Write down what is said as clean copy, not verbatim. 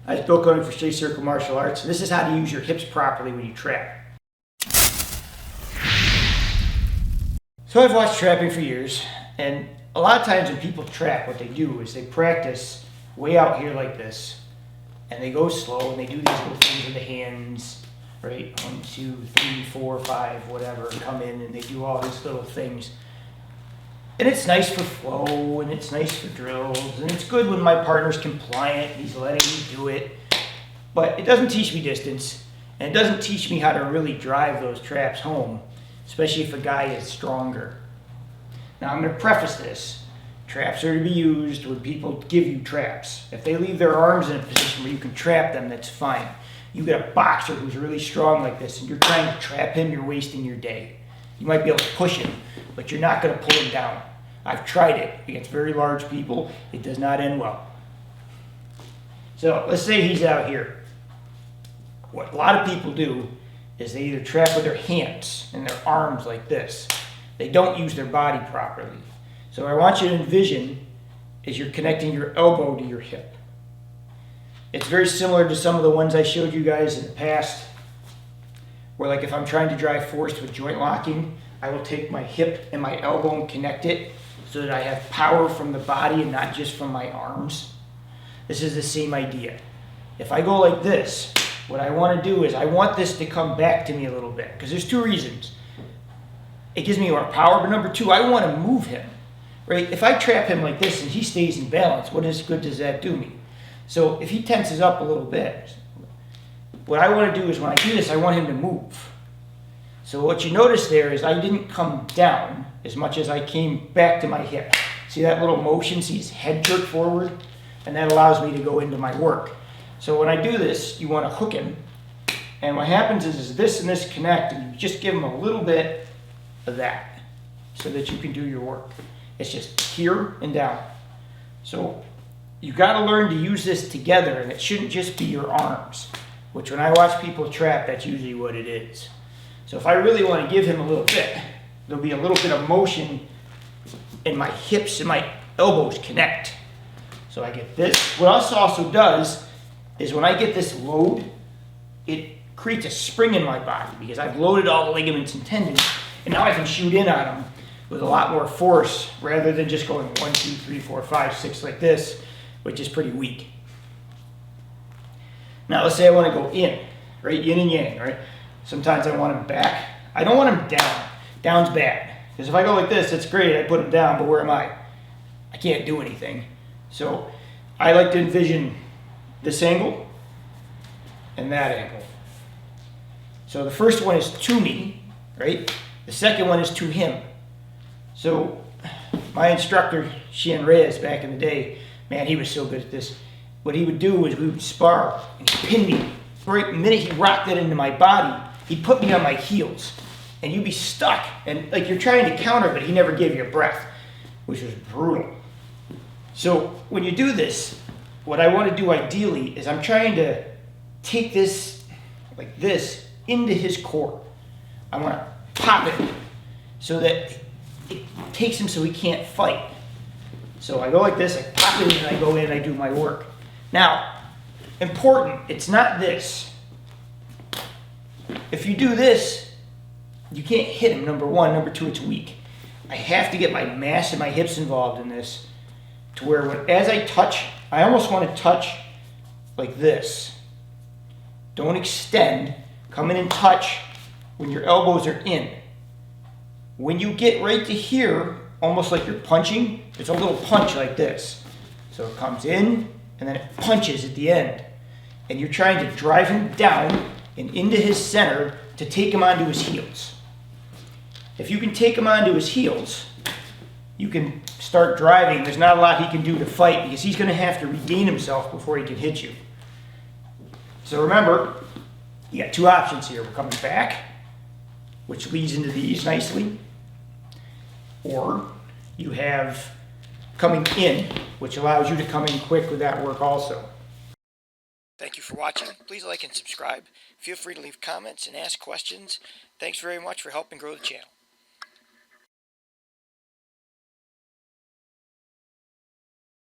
It's Bill Koenig for Straight Circle Martial Arts, and this is how to use your hips properly when you trap. So I've watched trapping for years, and a lot of times when people trap, what they do is they practice way out here like this, and they go slow, and they do these little things with the hands, right? 1, 2, 3, 4, 5, whatever, come in, and they do all these little things. And it's nice for flow, and it's nice for drills, and it's good when my partner's compliant, and he's letting me do it. But it doesn't teach me distance, and it doesn't teach me how to really drive those traps home, especially if a guy is stronger. Now I'm going to preface this. Traps are to be used when people give you traps. If they leave their arms in a position where you can trap them, that's fine. You get a boxer who's really strong like this, and you're trying to trap him, you're wasting your day. You might be able to push him, but you're not going to pull him down. I've tried it against very large people. It does not end well. So let's say he's out here. What a lot of people do is they either trap with their hands and their arms like this. They don't use their body properly. So what I want you to envision is you're connecting your elbow to your hip. It's very similar to some of the ones I showed you guys in the past, where like if I'm trying to drive force with joint locking, I will take my hip and my elbow and connect it so that I have power from the body and not just from my arms. This is the same idea. If I go like this, what I want to do is I want this to come back to me a little bit, because there's two reasons. It gives me more power, but number two, I want to move him. Right? If I trap him like this and he stays in balance, what good does that do me? So if he tenses up a little bit, what I want to do is when I do this, I want him to move. So what you notice there is I didn't come down as much as I came back to my hip. See that little motion? See his head jerk forward? And that allows me to go into my work. So when I do this, you want to hook him. And what happens is this and this connect, and you just give him a little bit of that so that you can do your work. It's just here and down. So you got to learn to use this together, and it shouldn't just be your arms, which when I watch people trap, that's usually what it is. So if I really want to give him a little bit, there'll be a little bit of motion and my hips and my elbows connect. So I get this. What this also does is when I get this load, it creates a spring in my body because I've loaded all the ligaments and tendons, and now I can shoot in on them with a lot more force rather than just going 1, 2, 3, 4, 5, 6 like this, which is pretty weak. Now let's say I want to go in, right? Yin and yang, right? Sometimes I want him back. I don't want him down. Down's bad. Because if I go like this, it's great. I put him down, but where am I? I can't do anything. So I like to envision this angle and that angle. So the first one is to me, right? The second one is to him. So my instructor, Sheehan Reyes, back in the day, man, he was so good at this. What he would do is we would spar, and he'd pin me. Right the minute he rocked it into my body, he'd put me on my heels. And you'd be stuck. And like you're trying to counter, but he never gave you a breath, which was brutal. So when you do this, what I want to do ideally is I'm trying to take this, like this, into his core. I want to pop it so that it takes him so he can't fight. So I go like this, I pop it in, and I go in and I do my work. Now, important, it's not this. If you do this, you can't hit him, number one. Number two, it's weak. I have to get my mass and my hips involved in this to where as I touch, I almost want to touch like this. Don't extend. Come in and touch when your elbows are in. When you get right to here, almost like you're punching, it's a little punch like this. So it comes in, and then it punches at the end. And you're trying to drive him down and into his center to take him onto his heels. If you can take him onto his heels, you can start driving. There's not a lot he can do to fight because he's going to have to regain himself before he can hit you. So remember, you got two options here. We're coming back, which leads into these nicely. Or you have coming in, which allows you to come in quick with that work also. Thank you for watching. Please like and subscribe. Feel free to leave comments and ask questions. Thanks very much for helping grow the channel.